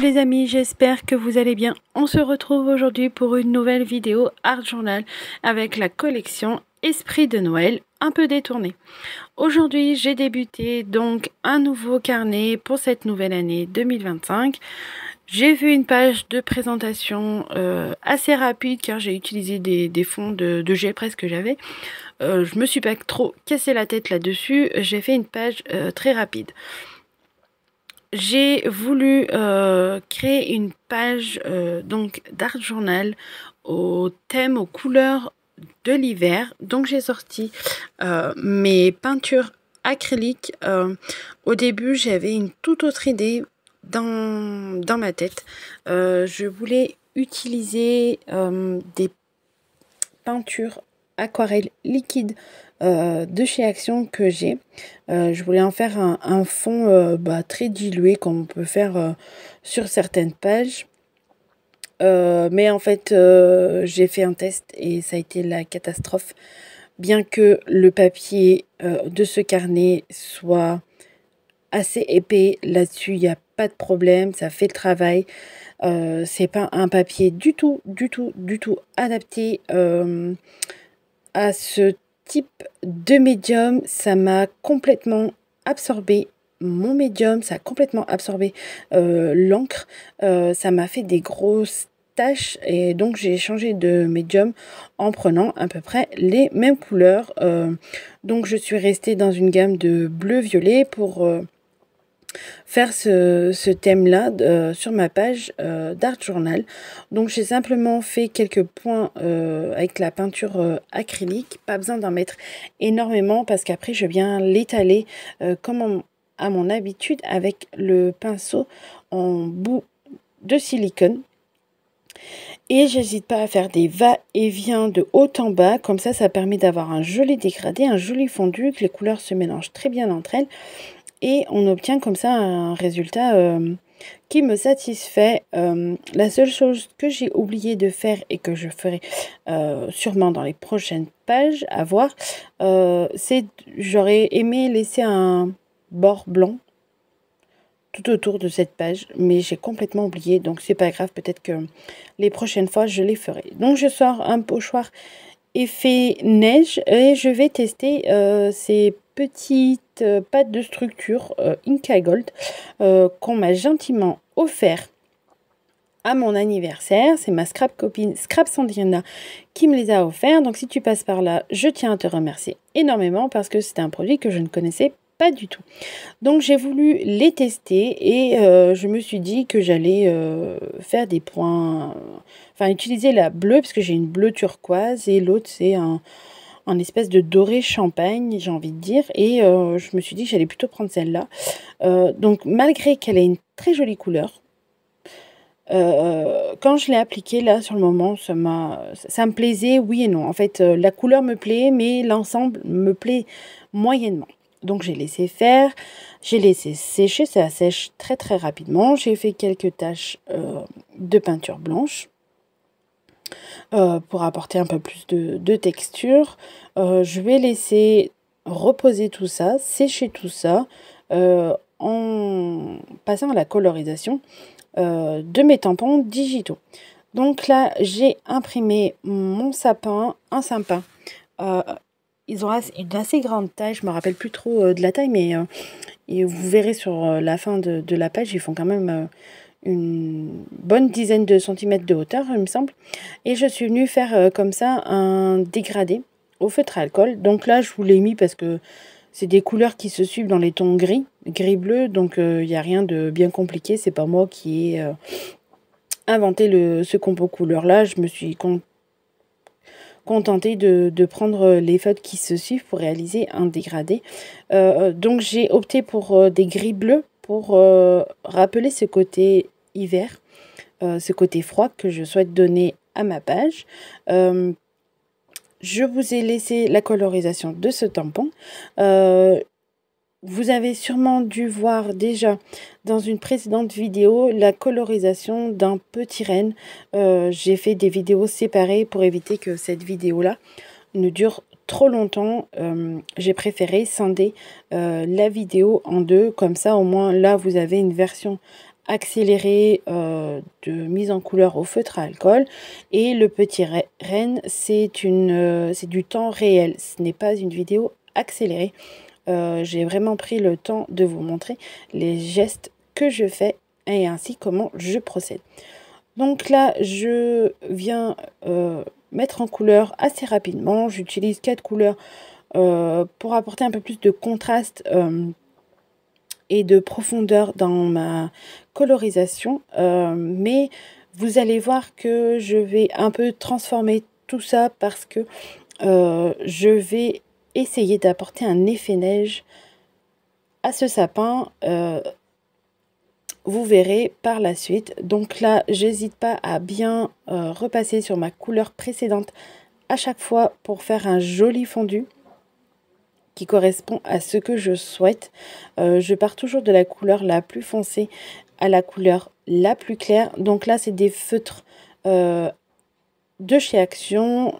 les amis, j'espère que vous allez bien. On se retrouve aujourd'hui pour une nouvelle vidéo Art Journal avec la collection Esprit de Noël un peu détournée. Aujourd'hui, j'ai débuté donc un nouveau carnet pour cette nouvelle année 2025. J'ai vu une page de présentation assez rapide car j'ai utilisé des fonds de gel presse que j'avais. Je me suis pas trop cassé la tête là-dessus, j'ai fait une page très rapide. J'ai voulu créer une page donc d'Art Journal au thème, aux couleurs de l'hiver. Donc j'ai sorti mes peintures acryliques. Au début, j'avais une toute autre idée dans ma tête. Je voulais utiliser des peintures aquarelles liquides de chez Action que j'ai. Je voulais en faire un fond très dilué comme on peut faire sur certaines pages. Mais en fait, j'ai fait un test et ça a été la catastrophe. Bien que le papier de ce carnet soit assez épais, là-dessus, il n'y a pas de problème, ça fait le travail. C'est pas un papier du tout adapté à ce type de médium. Ça m'a complètement absorbé mon médium, ça a complètement absorbé l'encre, ça m'a fait des grosses taches et donc j'ai changé de médium en prenant à peu près les mêmes couleurs. Donc je suis restée dans une gamme de bleu-violet pour faire ce thème-là sur ma page d'Art Journal. Donc j'ai simplement fait quelques points avec la peinture acrylique. Pas besoin d'en mettre énormément parce qu'après je viens l'étaler comme à mon habitude avec le pinceau en bout de silicone. Et j'hésite pas à faire des va-et-vient de haut en bas. Comme ça permet d'avoir un joli dégradé, un joli fondu, que les couleurs se mélangent très bien entre elles. Et on obtient comme ça un résultat qui me satisfait. La seule chose que j'ai oublié de faire et que je ferai sûrement dans les prochaines pages à voir, c'est j'aurais aimé laisser un bord blanc tout autour de cette page, mais j'ai complètement oublié, donc c'est pas grave, peut-être que les prochaines fois je les ferai. Donc je sors un pochoir effet neige et je vais tester ces petites pâtes de structure Inca Gold qu'on m'a gentiment offert à mon anniversaire. C'est ma scrap copine Scrap Sandrina qui me les a offerts. Donc si tu passes par là, je tiens à te remercier énormément parce que c'était un produit que je ne connaissais pas du tout. Donc j'ai voulu les tester et je me suis dit que j'allais faire des points, enfin utiliser la bleue parce que j'ai une bleue turquoise et l'autre c'est un espèce de doré champagne, j'ai envie de dire, et je me suis dit que j'allais plutôt prendre celle-là. Donc malgré qu'elle ait une très jolie couleur, quand je l'ai appliquée là sur le moment, ça me plaisait, oui et non. En fait, la couleur me plaît, mais l'ensemble me plaît moyennement. Donc j'ai laissé faire, j'ai laissé sécher, ça sèche très rapidement. J'ai fait quelques taches de peinture blanche pour apporter un peu plus de texture. Je vais laisser reposer tout ça, sécher tout ça en passant à la colorisation de mes tampons digitaux. Donc là, j'ai imprimé mon sapin, un sapin. Ils ont une assez grande taille, je me rappelle plus trop de la taille, mais et vous verrez sur la fin de la page, ils font quand même une bonne dizaine de centimètres de hauteur, il me semble. Et je suis venue faire comme ça un dégradé au feutre à alcool. Donc là, je vous l'ai mis parce que c'est des couleurs qui se suivent dans les tons gris-bleu, donc il n'y a rien de bien compliqué. C'est pas moi qui ai inventé ce compo couleur-là. Je me suis contentée de prendre les feutres qui se suivent pour réaliser un dégradé. Donc j'ai opté pour des gris-bleus pour rappeler ce côté hiver, ce côté froid que je souhaite donner à ma page. Je vous ai laissé la colorisation de ce tampon. Vous avez sûrement dû voir déjà dans une précédente vidéo la colorisation d'un petit renne. J'ai fait des vidéos séparées pour éviter que cette vidéo-là ne dure trop longtemps. J'ai préféré scinder la vidéo en deux. Comme ça, au moins, là, vous avez une version accéléré de mise en couleur au feutre à alcool. Et le petit renne, c'est du temps réel. Ce n'est pas une vidéo accélérée. J'ai vraiment pris le temps de vous montrer les gestes que je fais et ainsi comment je procède. Donc là, je viens mettre en couleur assez rapidement. J'utilise 4 couleurs pour apporter un peu plus de contraste et de profondeur dans ma colorisation. Mais vous allez voir que je vais un peu transformer tout ça parce que je vais essayer d'apporter un effet neige à ce sapin. Vous verrez par la suite. Donc là, j'hésite pas à bien repasser sur ma couleur précédente à chaque fois pour faire un joli fondu qui correspond à ce que je souhaite. Je pars toujours de la couleur la plus foncée à la couleur la plus claire. Donc là, c'est des feutres de chez Action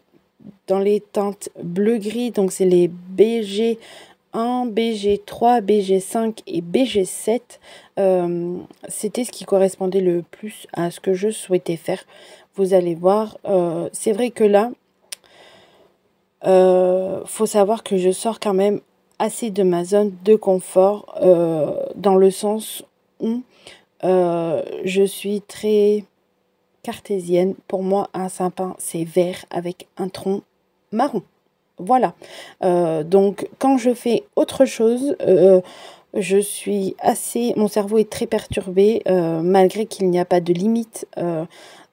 dans les teintes bleu-gris. Donc c'est les BG1, BG3, BG5 et BG7. C'était ce qui correspondait le plus à ce que je souhaitais faire. Vous allez voir, c'est vrai que là, faut savoir que je sors quand même assez de ma zone de confort, dans le sens où je suis très cartésienne. Pour moi, un sapin, c'est vert avec un tronc marron. Voilà. Donc, quand je fais autre chose, je suis assez... Mon cerveau est très perturbé, malgré qu'il n'y a pas de limite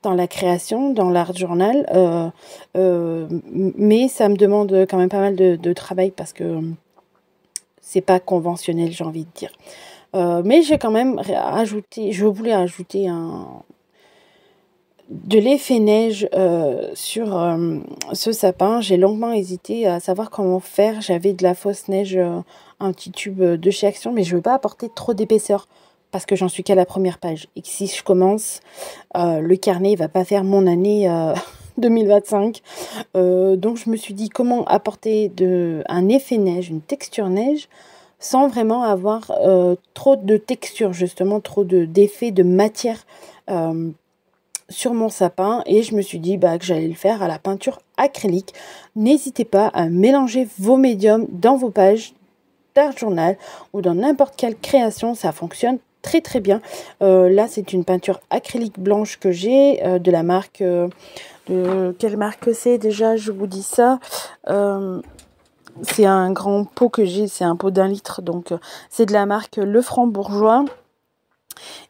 dans la création, dans l'art journal. Mais ça me demande quand même pas mal de travail parce que c'est pas conventionnel, j'ai envie de dire. Mais j'ai quand même ajouté... Je voulais ajouter de l'effet neige sur ce sapin. J'ai longuement hésité à savoir comment faire. J'avais de la fausse neige, un petit tube de chez Action, mais je ne veux pas apporter trop d'épaisseur parce que j'en suis qu'à la première page. Et que si je commence, le carnet ne va pas faire mon année 2025. Donc je me suis dit comment apporter un effet neige, une texture neige, sans vraiment avoir trop de texture, justement, trop d'effet de matière sur mon sapin. Et je me suis dit que j'allais le faire à la peinture acrylique. N'hésitez pas à mélanger vos médiums dans vos pages d'art journal ou dans n'importe quelle création, ça fonctionne très très bien. Là c'est une peinture acrylique blanche que j'ai de la marque quelle marque c'est déjà, je vous dis ça. C'est un grand pot que j'ai, c'est un pot d'1 litre, donc c'est de la marque Le Franc-Bourgeois.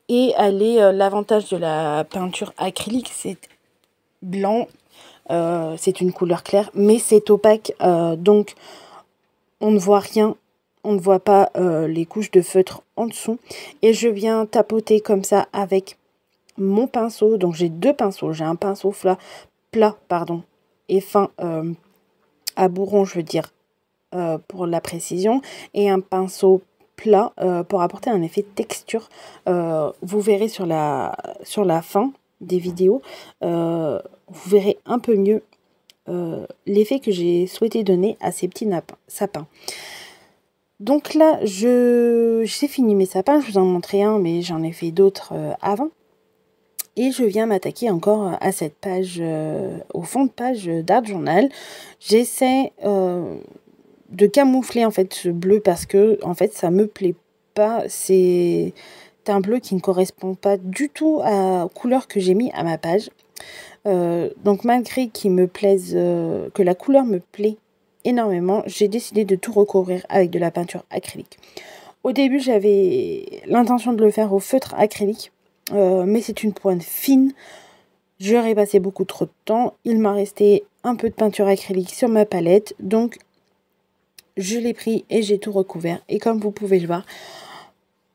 Et elle est l'avantage de la peinture acrylique, c'est blanc, c'est une couleur claire, mais c'est opaque, donc on ne voit rien, on ne voit pas les couches de feutre en dessous. Et je viens tapoter comme ça avec mon pinceau. Donc j'ai 2 pinceaux, j'ai un pinceau plat et fin à bourron, je veux dire, pour la précision, et un pinceau plat pour apporter un effet de texture. Vous verrez sur la fin des vidéos, vous verrez un peu mieux l'effet que j'ai souhaité donner à ces petits sapins. Donc là, j'ai fini mes sapins, je vous en montrais un, mais j'en ai fait d'autres avant. Et je viens m'attaquer encore à cette page, au fond de page d'art journal. J'essaie de camoufler en fait ce bleu parce que en fait ça me plaît pas. C'est un bleu qui ne correspond pas du tout à la couleur que j'ai mis à ma page. Donc malgré qu'il me plaise, que la couleur me plaît énormément, j'ai décidé de tout recouvrir avec de la peinture acrylique. Au début j'avais l'intention de le faire au feutre acrylique, mais c'est une pointe fine. J'aurais passé beaucoup trop de temps. Il m'a resté un peu de peinture acrylique sur ma palette, donc je l'ai pris et j'ai tout recouvert. Et comme vous pouvez le voir,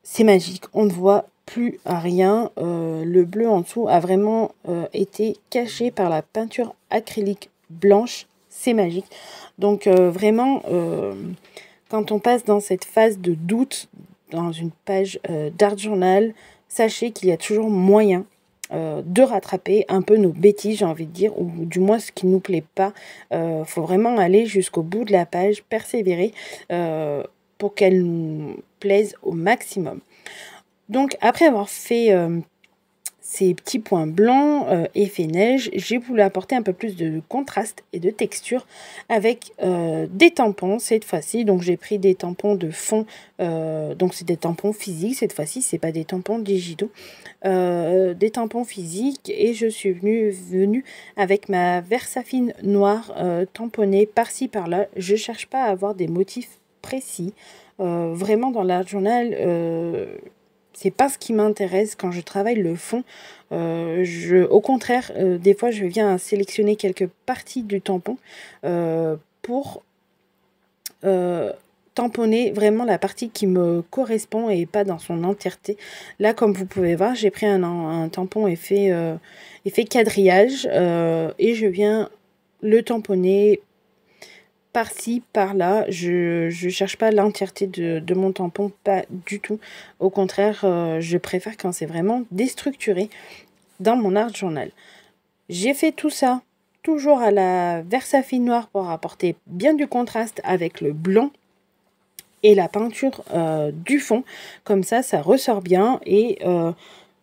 c'est magique. On ne voit plus rien. Le bleu en dessous a vraiment été caché par la peinture acrylique blanche. C'est magique. Donc vraiment, quand on passe dans cette phase de doute dans une page d'art journal, sachez qu'il y a toujours moyen de rattraper un peu nos bêtises, j'ai envie de dire, ou du moins ce qui ne nous plaît pas. Faut vraiment aller jusqu'au bout de la page, persévérer pour qu'elle nous plaise au maximum. Donc après avoir fait ces petits points blancs, effet neige, j'ai voulu apporter un peu plus de contraste et de texture avec des tampons cette fois-ci. Donc j'ai pris des tampons de fond, donc c'est des tampons physiques cette fois-ci, c'est pas des tampons digitaux. Des tampons physiques, et je suis venue avec ma Versafine noire tamponnée par-ci par-là. Je cherche pas à avoir des motifs précis. Vraiment dans l'art journal, c'est pas ce qui m'intéresse quand je travaille le fond. Au contraire, des fois je viens à sélectionner quelques parties du tampon pour tamponner vraiment la partie qui me correspond et pas dans son entièreté. Là, comme vous pouvez voir, j'ai pris un tampon effet quadrillage et je viens le tamponner par-ci, par-là. Je cherche pas l'entièreté de mon tampon, pas du tout. Au contraire, je préfère quand c'est vraiment déstructuré dans mon art journal. J'ai fait tout ça toujours à la Versafine noire pour apporter bien du contraste avec le blanc et la peinture du fond. Comme ça ressort bien. Et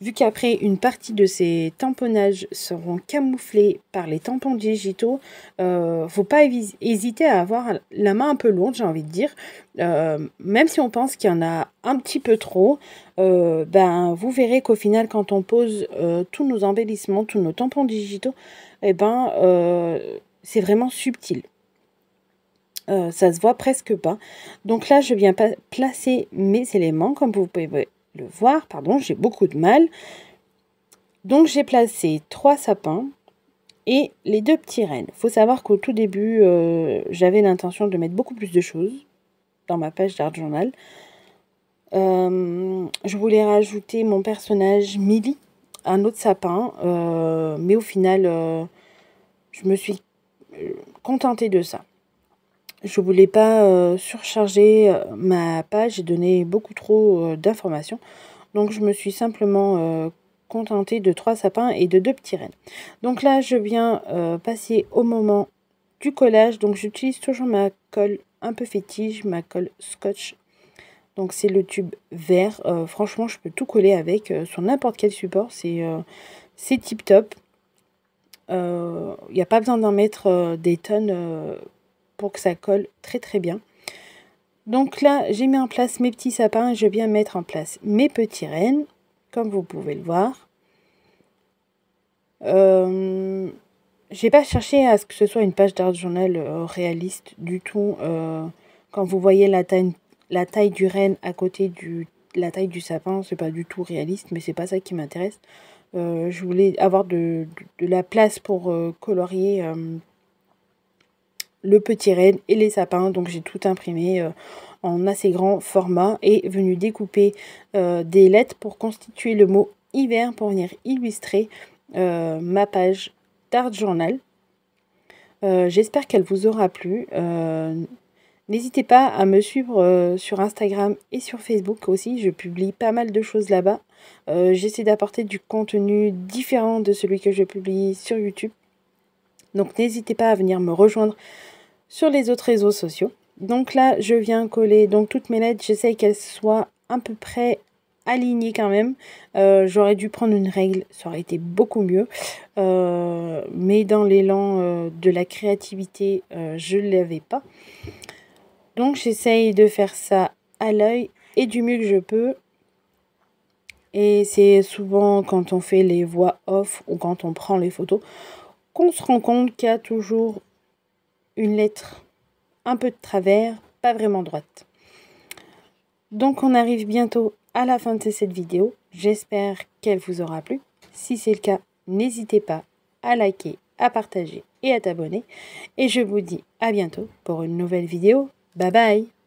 vu qu'après une partie de ces tamponnages seront camouflés par les tampons digitaux, faut pas hésiter à avoir la main un peu lourde, j'ai envie de dire. Même si on pense qu'il y en a un petit peu trop, ben vous verrez qu'au final, quand on pose tous nos embellissements, tous nos tampons digitaux, eh ben c'est vraiment subtil. Ça se voit presque pas. Donc là, je viens placer mes éléments, comme vous pouvez le voir. Pardon, j'ai beaucoup de mal. Donc j'ai placé 3 sapins et les 2 petits rennes. Il faut savoir qu'au tout début, j'avais l'intention de mettre beaucoup plus de choses dans ma page d'art journal. Je voulais rajouter mon personnage Millie, un autre sapin, mais au final, je me suis contentée de ça. Je voulais pas surcharger ma page et donner beaucoup trop d'informations. Donc je me suis simplement contentée de 3 sapins et de 2 petits rennes. Donc là, je viens passer au moment du collage. Donc j'utilise toujours ma colle un peu fétiche, ma colle scotch. Donc c'est le tube vert. Franchement, je peux tout coller avec sur n'importe quel support. C'est tip top. Il n'y a pas besoin d'en mettre des tonnes pour que ça colle très très bien. Donc là, j'ai mis en place mes petits sapins et je viens mettre en place mes petits rennes, comme vous pouvez le voir. J'ai pas cherché à ce que ce soit une page d'art journal réaliste du tout. Quand vous voyez la taille du renne à côté de la taille du sapin, c'est pas du tout réaliste, mais c'est pas ça qui m'intéresse. Je voulais avoir de la place pour colorier le petit renne et les sapins. Donc j'ai tout imprimé en assez grand format et venu découper des lettres pour constituer le mot hiver pour venir illustrer ma page d'art journal. J'espère qu'elle vous aura plu. N'hésitez pas à me suivre sur Instagram et sur Facebook aussi. Je publie pas mal de choses là-bas. J'essaie d'apporter du contenu différent de celui que je publie sur YouTube. Donc n'hésitez pas à venir me rejoindre sur les autres réseaux sociaux. Donc là, je viens coller donc toutes mes lettres. J'essaie qu'elles soient à peu près alignées quand même. J'aurais dû prendre une règle, ça aurait été beaucoup mieux. Mais dans l'élan de la créativité, je ne l'avais pas. Donc j'essaye de faire ça à l'œil et du mieux que je peux. Et c'est souvent quand on fait les voix off ou quand on prend les photos qu'on se rend compte qu'il y a toujours une lettre un peu de travers, pas vraiment droite. Donc on arrive bientôt à la fin de cette vidéo. J'espère qu'elle vous aura plu. Si c'est le cas, n'hésitez pas à liker, à partager et à t'abonner. Et je vous dis à bientôt pour une nouvelle vidéo. Bye bye!